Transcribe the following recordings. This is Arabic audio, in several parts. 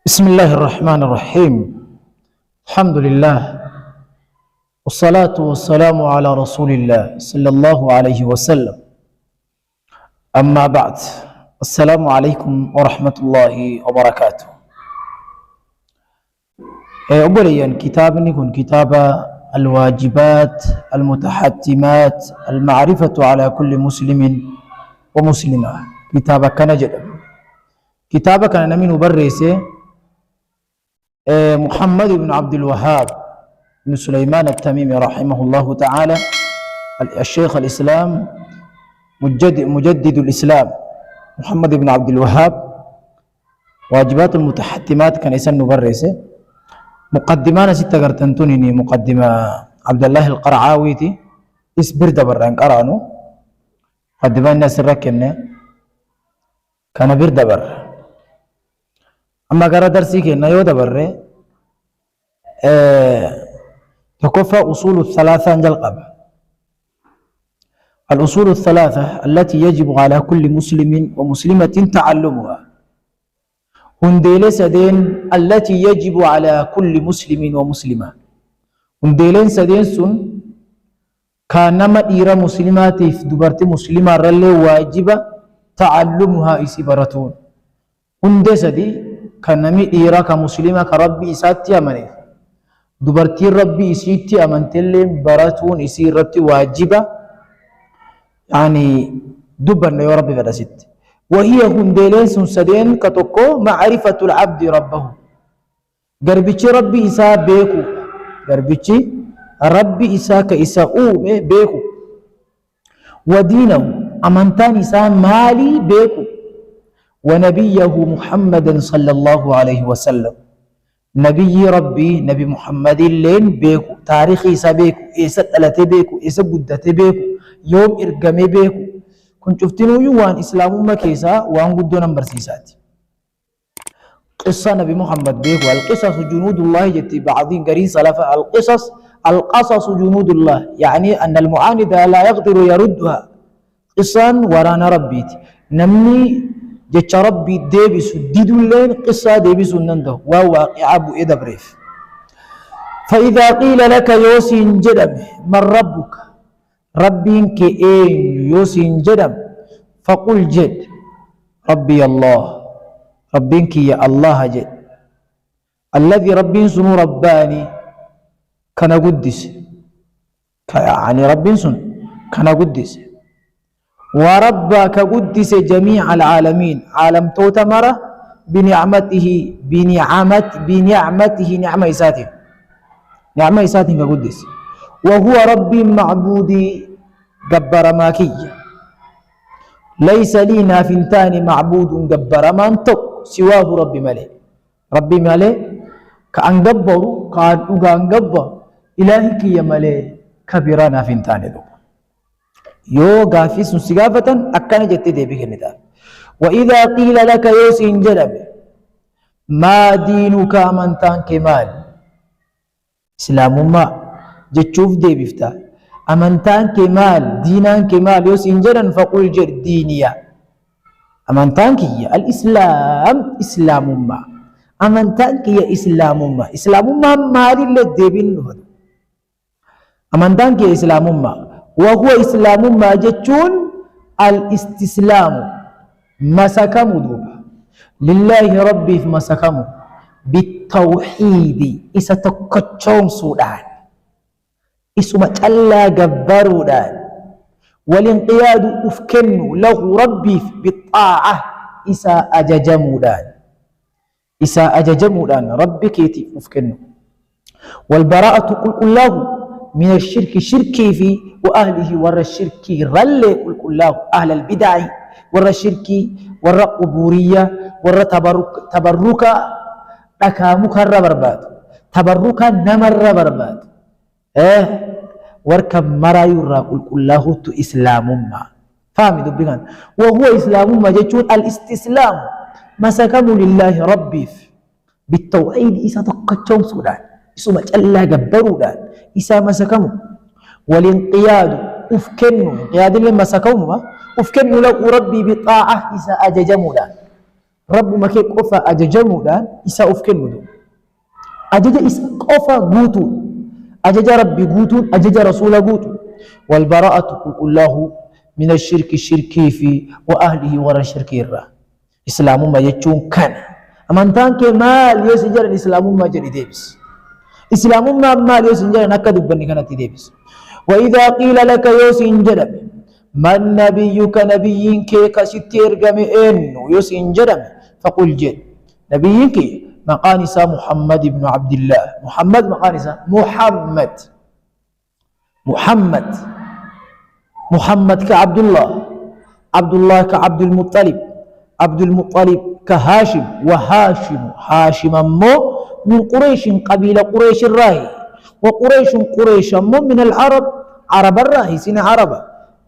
بسم الله الرحمن الرحيم. الحمد لله والصلاة والسلام على رسول الله صلى الله عليه وسلم. أما بعد، السلام عليكم ورحمة الله وبركاته. أولا كتابني كن كتاب الواجبات المتحتمات المعرفة على كل مسلم ومسلمة. كتابك كان جدا، كتابك كان من بريسه محمد بن عبد الوهاب بن سليمان التميمي رحمه الله تعالى، الشيخ الإسلام مجدد الإسلام محمد بن عبد الوهاب. واجبات المتحتمات كان يسن بريسه. مقدمان ستة قرتنتوني مقدمة عبد الله القرعاوي تي اسبر دبران قرانو مقدمان الناس الركنة كان بير دبر. أما قرأ درسي كنا يو دبر تكفى أصول الثلاثة عند القبر. الأصول الثلاثة التي يجب على كل مسلم ومسلمة تعلمها. هنديلين سدين التي يجب على كل مسلم ومسلمة. هنديلين سدين سن كانما إيرا مسلمات في دبرت مسلمة رلي واجبة تعلمها إسبرتون. هندي سدي كانما إيرا كمسلمة كربي إساتي أمنه دبرتي ربي إسيتي أمنتلين براتون إسيرتي واجبة، يعني دبرنا يا ربي فرست. وهي هندلين سنسدين كتوكو معرفة العبد ربه. غربيتي ربي إسا بيكو، غربيتي ربي إسا كإسا بيكو، ودينه أمنتان إسا مالي بيكو، ونبيه محمدا صلى الله عليه وسلم. نبي ربي نبي محمد اللين بيكو، تاريخ إسا بيكو، إسا تلاتي بيكو، إسا قدتي بيكو، يوم إرقامي بيكو. كن شفتنو يوان إسلام مكيسا وان قدو نمبر سيساتي. قصة نبي محمد بيكو. القصص جنود الله جتي بعضين قرين سلفة. القصص جنود الله، يعني أن المعاند لا يقدر يردها. قصة ورانا ربيتي نمني جتش ربي ديبس ديدو اللين قصة ديبس ننده وواقع أبو إذا بريف. فإذا قيل لك يوسين جدم من ربك، ربين كئين يوسين جدم، فقل جد ربي الله. ربين كي يا الله جد الذي ربين سنو رباني كان قدس، يعني ربين سن كان قدس، وربك قدس جميع العالمين، عالم توتمرة بنعمته نعمة إساته، نعمة إساته كقدس. وهو ربي معبودي جبر ماكي، ليس لي نافنتان معبود جبر ما انتق سواه ربي ملي. ربي ملي كأن جبر كأن جبر إلهي كي ملي كبيرا نافنتان دو يو غافيس سقافة أكان جتي دي بكنتا. وإذا قيل لك يوسين جلب ما دينك أمنتان كمال، إسلام ما جتشوف دي بفتا أمنتان كمال دينان كمال يوسين جلن فقل جر دينيا. أمنتان كي الإسلام إسلام ما، أمنتان كي إسلام ما، إسلام ما مالي اللي بين أمنتان كي إسلام ما. وهو إسلام ما جتون الاستسلام مسكم دوبا لله ربي في مسكم بالتوحيد إسا تكتشون سودان إسما تلا جبرودان، والانقياد أفكن له ربي بالطاعة إسا أججمودان، إسا أججمودان ربي كيتي أفكن. والبراءة قل له من الشرك شركي في وأهله ور الشرك رلي كله أهل البدع ور الشرك ور قبورية ور تبرك أكامك الربربات تبرك نمر الربربات وركب مرا يرى كله تو إسلام ما فاهم دبيان. وهو إسلام ما جتون الاستسلام مسكم لله ربي بالتوحيد إسا تقتشون سودان إسا مجألا جبرودان إسا مسكم. والانقياد أفكنوا انقياد اللي مسكوما أفكنوا له ربي بطاعة إسا أججمودا رب ما كي قفا أججمو دان إسا أفكن مدو أجج إسا قفا قوتو أجج ربي قوتو أجج رسول قوتو والبراءة قل الله من الشرك الشركي في وأهله ورا الشركي الرا إسلام ما يجون كان أما أنتان كمال يسجر الإسلام ما جري ديبس إسلام ما مال يسجر نكدب بني كانت ديبس وإذا قيل لك يسجر من نبيك نبيك كستير جميعين يسجر فقل جد نبيك مقانسا محمد بن عبد الله محمد مقانسا محمد محمد محمد كعبد الله عبد الله كعبد المطلب عبد المطلب كهاشم وهاشم هاشم مو من قريش قبيلة قريش الراهي وقريش قريش مو من العرب عرب الراهي سنة عرب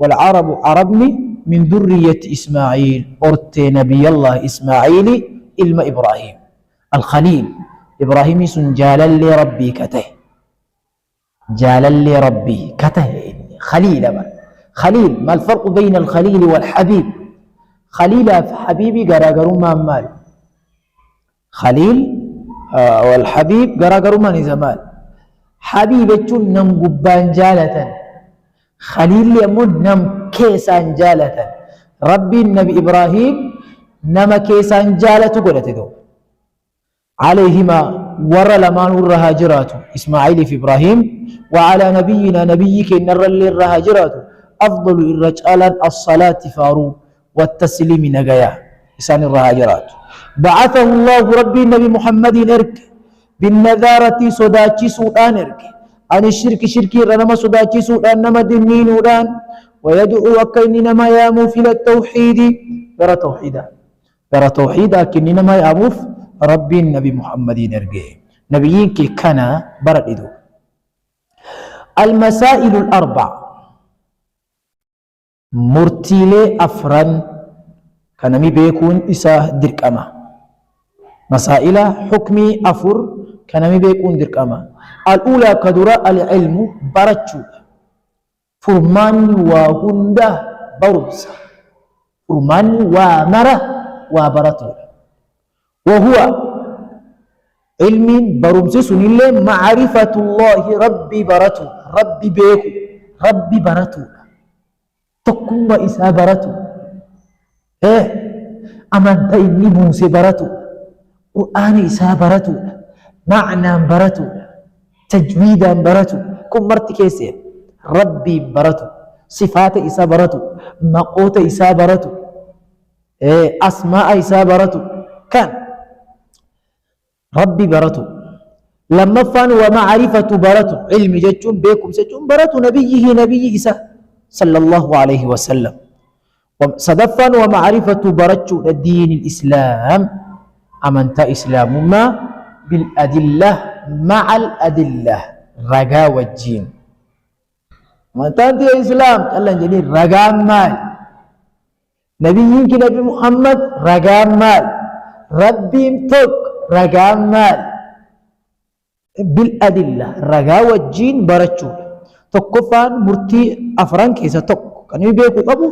والعرب عربني من ذرية إسماعيل أرتي نبي الله إسماعيل إلما إبراهيم الخليل إبراهيم سنجالا لربي كته جالا لربي كته خليل خليل ما الفرق بين الخليل والحبيب خليل حبيبي غراغرو ما مال خليل والحبيب غراغرو ما نزمال حبيبتون نم قبان جالة خليل يمون نم كيسان جالة ربي النبي إبراهيم نم كيسان جالة قلت عليهما ور لما نور هاجرات إسماعيل في إبراهيم وعلى نبينا نبيك نر للرهاجرات أفضل الرجال الصلاة فارو والتسليم نجايا إسان الرهاجرات بعثه الله ربي النبي محمد إرك بالنذارة صداتي سودان إرك عن الشرك شركي رنما صداتي سودان نما دنين ودان ويدعو وكين نما يامو في التوحيد يرى توحيدا يرى توحيدا كن نما يامو ربي النبي محمد إرك نبيك كان بردو المسائل الأربع مرتيلي أفران كنمي بيكون إسا دركما مسائل حكمي أفر كنمي بيكون دركما الأولى كدراء العلم برتشو فرمان وهنده برمس فرمان ومره وبرتو وهو علم برمس سنيل معرفة الله ربي برتو ربي بيكو ربي برتو تقوم إسا برتو أمانتا إني موسى برتو قرآن إسا برتو معنى برتو تجويدا برتو كم مرتي كيسي ربي برتو صفات إسا برتو مقوت إسا برتو أسماء إسا برتو كان ربي برتو لما فان ومعرفة برتو علم جتون بيكم سجون برتو نبيه نبي إسا صلى الله عليه وسلم صدفا ومعرفة برتو الدين الإسلام أمنت إسلام ما بالأدلة مع الأدلة رجا والجين ما تنتي الإسلام الله جليل رجا مال نبيك نبي محمد رجا مال ربي متوك رجا مال بالأدلة رجا والجين برتو تقفان مرتي أفران كيسا تق كان يبيكو قبو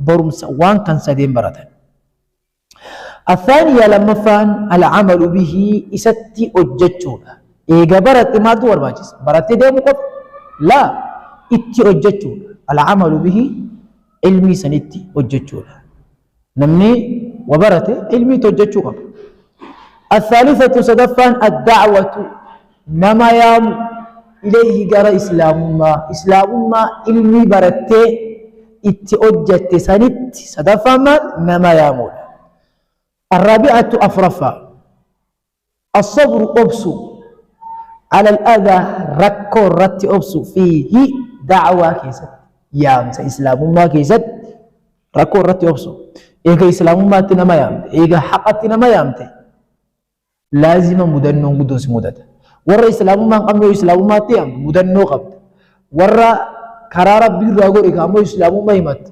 برمس وان كان سدين برتان الثانية لما فان العمل به إستي أججولا إيجا برت ما دور باجس برت ديمو قف لا إتي أججولا العمل به علمي سنتي أججولا نمني وبرت علمي تججولا الثالثة صدفان الدعوة نما يام إليه جرى إسلام ما علمي برت إتي أجت سنت صدفان نما يامول الرابعة أفرفا الصبر أبسو على الأذى ركو رت أبسو فيه دعوة كيست يامس إسلام ما كيست ركو رت أبسو إيجا إسلام ما تنما يامت إيجا حق تنما يامت لازم مدنو قدوس مدد ورا إسلام ما قمنا إسلام ما تيام مدنو قبض ورا كرار بيرغو إقامو إسلام ما يمت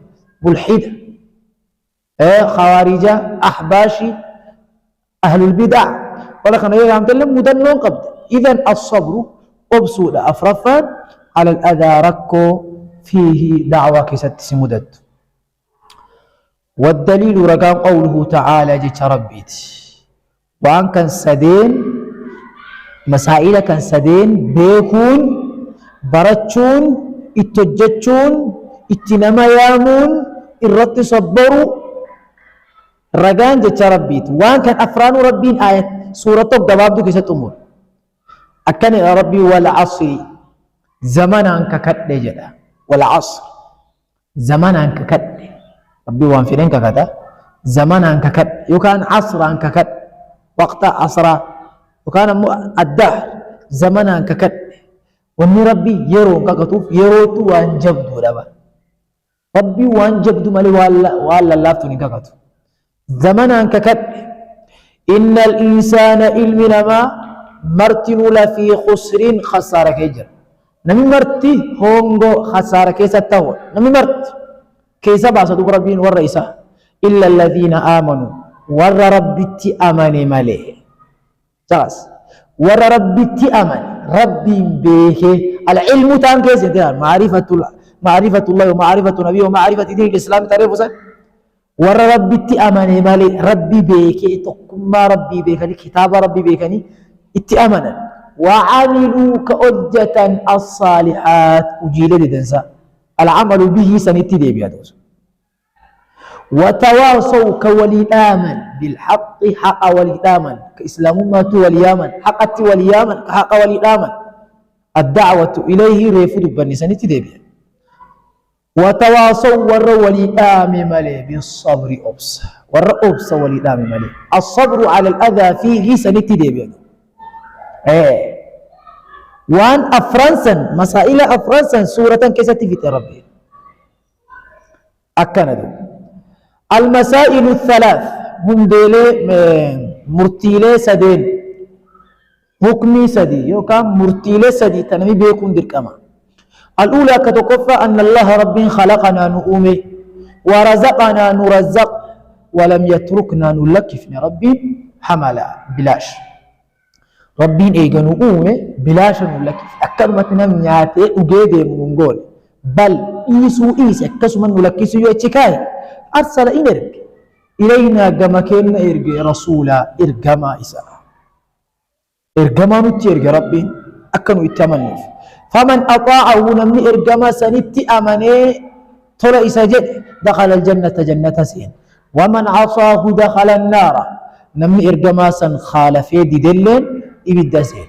ملحد خوارجة أحباشي أهل البدع ولكن يقام تلم مدنون قبض إذن الصبر أبسول أفرفا على الأذى ركو فيه دعوة كست سمدد والدليل رقم قوله تعالى جت ربيت وان كان سدين مسائل كان سدين بيكون برچون اتجچون اتنما يامون الرت صبروا رقان جت ربيت وان كان افران ربين آية سورة الدباب دو كيسة أمور أكن ربي والعصر زمان أنك كد جدا والعصر زمان أنك كد ربي وان فينك كذا زمان أنك كد يكان عصر أنك كد وقت عصر وكان الدهر زمان أنك كد ومن ربي يرو كتوف يرو تو وان جبدو دابا ربي وان جبدو مالي ولا لافتوني كتوف زمان أنك كد إن الإنسان إلمنا ما مرتن في خسر خسارة كيجر نمي مرتي هونغو خسارة كيسة تهو نمي مرت كيسة باسا دوك ربين والرئيسة إلا الذين آمنوا ور ربتي أماني مالي جاس ور ربتي أماني ربي بيه العلم تام كيسة معرفة الله ومعرفة نبيه ومعرفة دين الإسلام تعرفوا سن ور ربتي أماني مالي ربي بيكي تقوم ربي بيكني كتاب ربي بيكني اتأمنا وعملوا كأجة الصالحات أجيل لدنسا العمل به سنتي دي بيادوس وتواصوا كوليامن بالحق حق وليامن كإسلام ما وليامن حق وليامن حق وليامن الدعوة إليه ريفد بني سنتي دي بياد وتواصوا ور وليام ملي بالصبر أبس ور أبس وليام ملي الصبر على الأذى فيه سنتي دي بياد وان أفرنسا مسائل أفرنسا سورة كيستي في ربي أكندو المسائل الثلاث هم ديلي مرتيلي سدين حكمي سدي يوكام مرتيلي سدي تنمي بيكون دركما الأولى كتكفى أن الله رب خلقنا نؤمي ورزقنا نرزق ولم يتركنا نلكفن ربي حملا بلاش ربين إيجانو أومي بلاشا نلكف أكرمت نمياتي أجيدي منقول بل إيسو إيس أكسو من نلكسو يوتشكاي أرسل إنرق إلينا قمكين إرق رسولا إرقما إساء إرقما نتي إرق ربين أكنو إتمنف فمن أطاعه نمني إرقما سنتي أمني ترى إساجد دخل الجنة جنة سين ومن عصاه دخل النار نمني إرقما سن خالفي دي دلين إبدا سين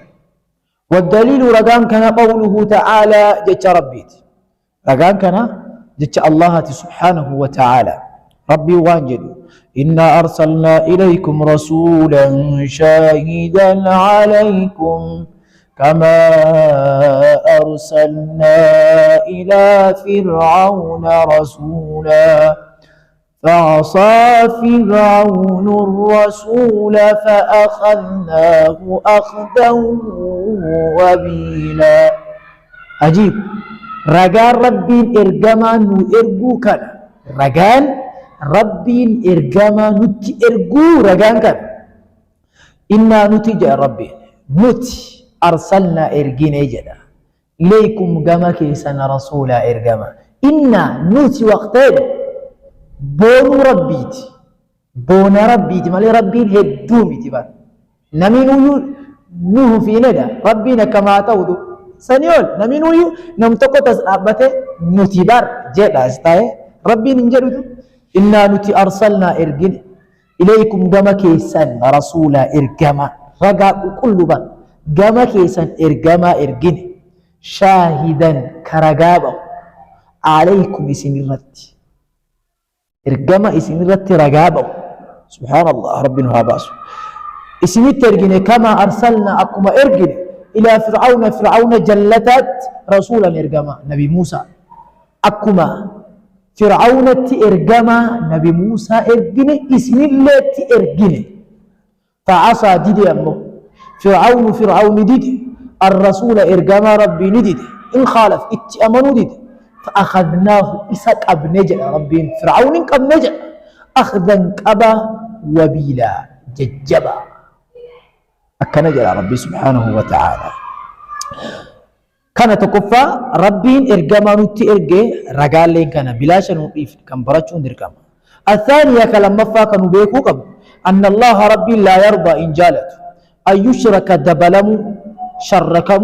والدليل رقان كان قوله تعالى جتش ربيت رقان كان جتش الله سبحانه وتعالى ربي وانجد إنا أرسلنا إليكم رسولا شاهدا عليكم كما أرسلنا إلى فرعون رسولا فعصى فرعون الرسول فأخذناه أخذا وبيلا عجيب رجال ربين إرجما نرجو كان رجال ربين إرجما نت إرجو رجال كان إنا نتجا ربين نت أرسلنا إرجين جدا ليكم جما كيسنا رسولا إرجما إنا نت وقتين بون ربيتي بون ربيتي مالي ربين هدومي تبان نمينو نوه في ندى ربنا كما تودو سنيول نمينو نمتقو تسأبته نتبار جدا استاي ربين انجلدو إنا نتي أرسلنا إرقين إليكم قما كيسان رسولا إرقما رقا كل بان قما كيسان إرقما إرقين شاهدا كرقابا عليكم اسم الرد إرقما اسم الرد رقابا سبحان الله ربنا هاباسو اسم الترقين كما أرسلنا أكما إرقين إلى فرعون جلتت رسولا إرقما نبي موسى أكما فرعون إرقما نبي موسى إرقين اسم الله إرقين فعصى ديدي أمه فرعون ديدي الرسول إرقما ربي نديدي إن خالف اتأمنوا ديدي فأخذناه إساك أبنجل ربين فرعون أبنجل أخذا كبا وبيلا ججبا أكنجل ربي سبحانه وتعالى كانت كفا ربين إرقما نتي إرقى رقال لين كان بلاشا نوقف كان براتشون درقما الثانية كلمة فاك نبيكو أن الله ربي لا يرضى إن جالت أن يشرك دبلم شركم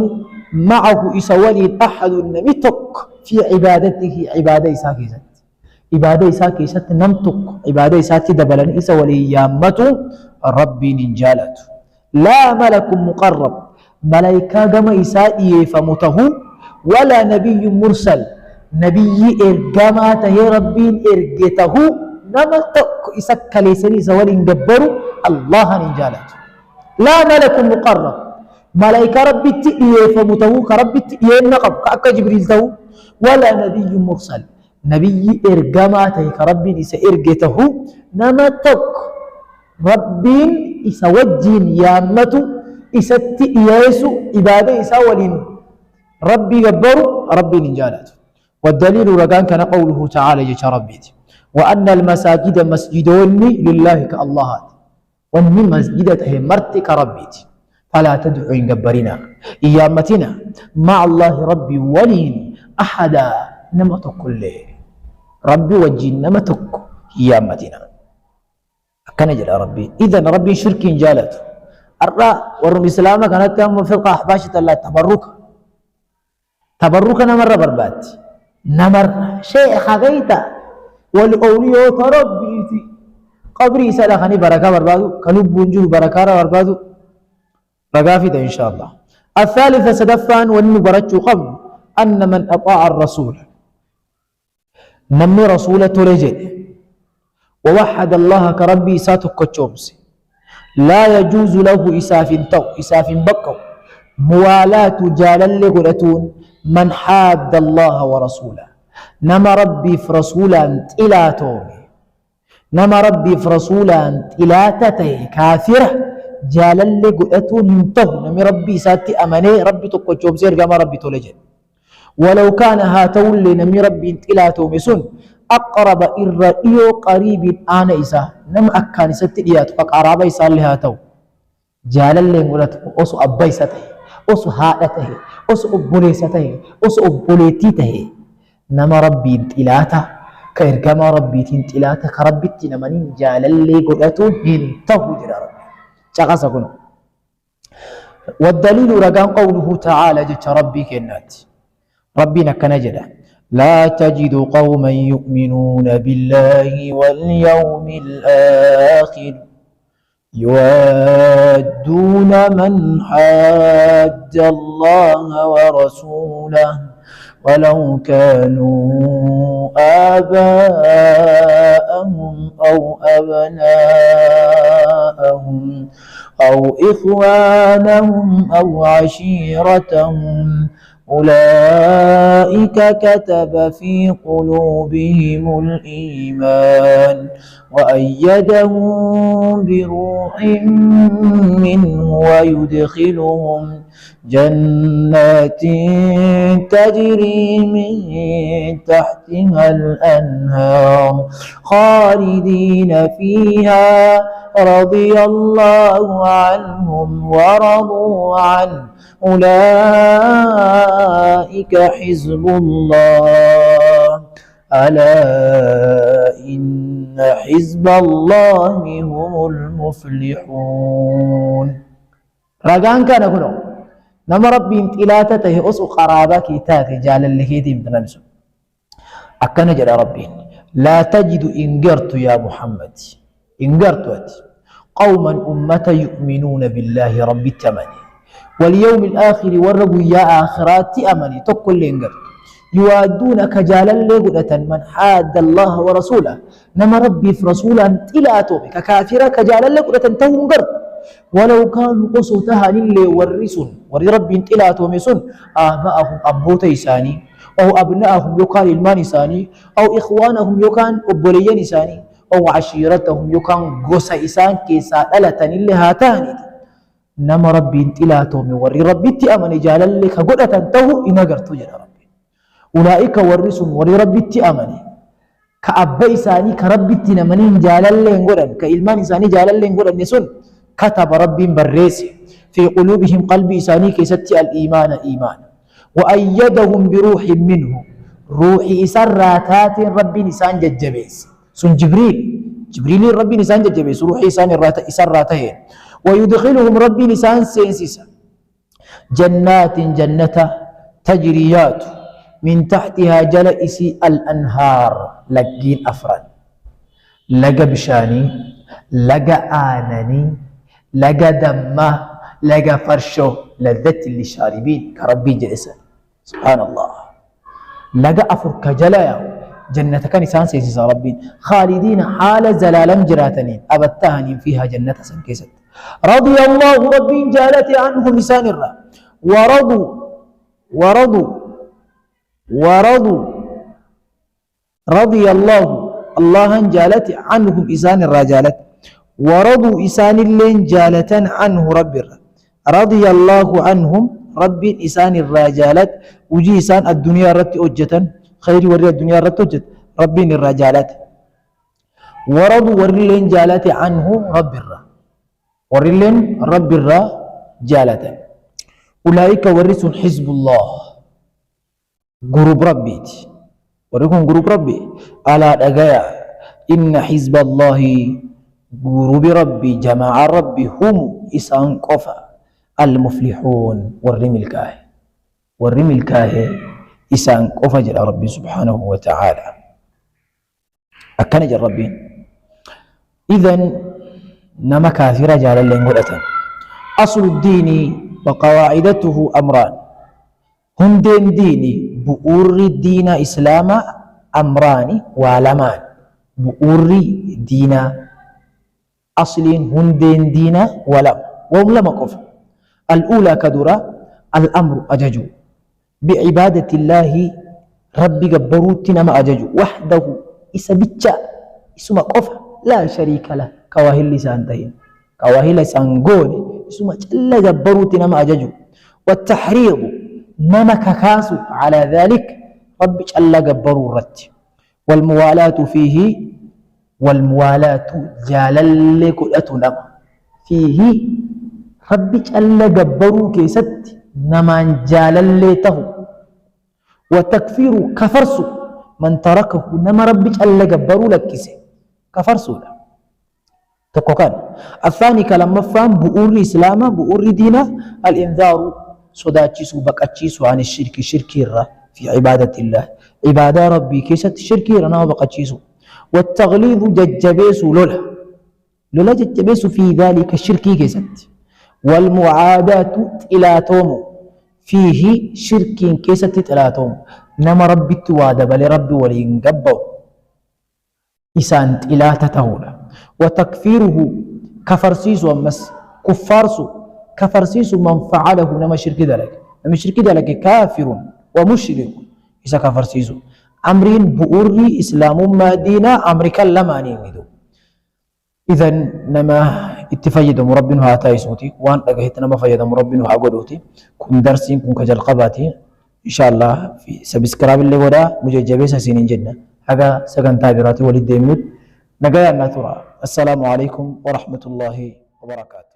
معه إسولي أحد نمتك في عبادته عبادة ساكيزت عبادة ساكيزت نمتك عبادة ساكي دبلن إسولي يامته ربي إن جالت لا ملك مقرب ملائكة كما إسائي فمته ولا نبي مرسل نبي إرقاماته ربي إرقته نمتك إسك ليسني سوالي جبروا الله نجالت لا ملك مقرب ملائكة ربي تئيه فمته كربي تئيه نقب كأك جبريل تو ولا نبي مرسل نبي إرقاماته كربي إسا إرقته نمتك ربي إسا وجين يامته إسا تئيسو إبادة إسا ولين ربي جبروا ربي نجالت والدليل رقان كان قوله تعالى جيش ربي وأن المساجد مسجدون لله كالله وأن مسجدة مرتك ربي فلا تدعوا إن جبرنا إيامتنا مع الله ربي ولين أحدا نمتك كله ربي وجين نمتك إيامتنا كان جل ربي إذن ربي شرك جالت الراء ورم إسلامك كانت كم فرقة أحباشة الله تبرك نمر بربات نمر شيء خغيتا والأولياء ربيتي قبري سلخني بركة بربادو قلوب بنجو بركة بربادو رقافة إن شاء الله الثالثة سدفان والنبرج قبل أن من أطاع الرسول نمي رسولة رجل ووحد الله كربي ساتك كتشومس لا يجوز له إساف بكو موالاة جالل قلتون من حاد الله ورسوله نما ربي في رسولا إلى تومي نما ربي في رسولا إلى تتي كافرة جالل قلتون ينتهو نمي ربي ساتي أمني ربي تقوى سير كما ربي تولجن ولو كان هاتول نمي ربي إلى تومي سن أقرب إرئيو قريب آن إسا نم أكاني ستئيات فقرابا إسا لها تو جالل قلتون أسو أبا سته أسو هادته أسو أبوليسته أسو أبوليتيته نما ربي انتلاته كإرقام ربي انتلاته كربي تنمنين جالل قلتون هنتهو جرى ربي شغس أقول والدليل رقان قوله تعالى جت ربي كنات ربنا كنجدا لا تجد قوما يؤمنون بالله واليوم الآخر يوادون من حاد الله ورسوله ولو كانوا آباءهم أو أبناءهم أو إخوانهم أو عشيرتهم أولئك كتب في قلوبهم الإيمان وأيدهم بروح منه ويدخلهم جنات تجري من تحتها الأنهار خالدين فيها رضي الله عنهم ورضوا عنه أولئك حزب الله ألا إن حزب الله هم المفلحون رجعان كان كله نما ربي انتلاته أسو قرابك تاتي جال اللي هيدي من نفسه أكن جل ربي لا تجد إنجرت يا محمد إنجرت قوما أمة يؤمنون بالله رب التمني واليوم الآخر ورقوا يا آخرات أمني تقول لإنجرت يوادون كجالا لغدة من حاد الله ورسوله نما ربي في رسولا إلى توبك كافرة كجالا لغدة تنقرت ولو كانوا قصوتها للي ورسون وري ربي إلى تومسون آباءهم أبوت إساني أو أبناءهم يكان المان إساني أو إخوانهم يكان أبوليين إساني أو عشيرتهم يكان قصة إسان كيسا ألة اللي هاتاني نما ربي إلى تومي وري ربي تأمن جالا لك قدة تهو إنقرت جل ربي أولئك ورسون وري ربي تأمن كأبا إساني كربي تنمنين جالا لنقرن كإلمان إساني جالا لنقرن نسون كتب ربي بريسي في قلوبهم قلبي إساني كيستي الإيمان إيمان وأيدهم بروح منه روح إسراتات ربي نسان ججبيس سن جبريل جبريل ربي نسان ججبيس روحي إسان راته ويدخلهم ربي نسان سينسيسا جنات جنة تجريات من تحتها جلئس الأنهار لقين أفراد لقى بشاني لقى آنني لقى دمه لقى فرشو لذة للشاربين كربي جلسا سبحان الله لقى أفر كجلايا جنة كان إنسان سيسيس ربين خالدين حال زلالم جراتنين أبتهنين فيها جنة سنكيست رضي الله ربي جالت عنهم لسان الرا ورضوا ورضوا ورضوا رضي الله الله جالت عنهم إسان الرجالت ورضوا إسان اللين جالة عنه رب رضي الله عنهم رب إسان الرجالت وجي إسان الدنيا رت أجة خير ورد الدنيا رت أجة رب الرجالت ورضوا ورلين جالت عنه رب ورلين رب جالة أولئك ورث حزب الله جروب ربيت وركون جروب ربي على دغيا إن حزب الله جروب ربي جماعة ربي هم إسان قفا المفلحون والرمي الكاه إسان قفا جل ربي سبحانه وتعالى أكن جل ربي إذن نما كافر جال اللين أصل الدين وقواعدته أمران هم ديني بؤور الدين إسلام أمران ولمان بؤور دين أصل هم دين ولم وهم لما كفر الأولى كدرة الأمر أججو بعبادة الله ربي قبروتنا ما أججو وحده إسبتشا اسمه كفر لا شريك له كواهل لسان تهين كواهل لسان قول اسمه جل قبروتنا ما أججو والتحريض نما كاسو على ذلك رب جل جبروا الرت والموالاة فيه والموالاة جلل كلتنا فيه رب جل جبروا كيست نما جلل ته وتكفير كفرس من تركه نما رب جل جبروا لكسه كفرسو له تكوكان الثاني كلام فهم بؤور الإسلام بؤور دينه الإنذار صداتشيسو بقاتشيسو عن الشرك شركي في عبادة الله عبادة ربي كيست شركي رنا وبقاتشيسو والتغليظ ججبيسو لولا ججبيسو في ذلك الشركي كيست والمعاداة إلاتومو فيه شرك كيست إلاتومو نما ربي تواد بل ربي ولينقبو إسانت إلاتتهولا وتكفيره كفرسيسو أمس كفارسو كفرسيس من فعله نما شرك ذلك كافر ومشرك إذا كفرسيس أمرين بؤري إسلام ما دينا أمريكا لما نيمدو إذن نما اتفايد مربنا هاتاي صوتي وان لقيت نما فايد مربنا هاقودوتي كن درسين كن كجل قباتي إن شاء الله في سبسكرايب اللي ودا مججبيسا سنين جنة هذا سكن تابراتي ولد ديمنود نقايا الناتورا السلام عليكم ورحمة الله وبركاته.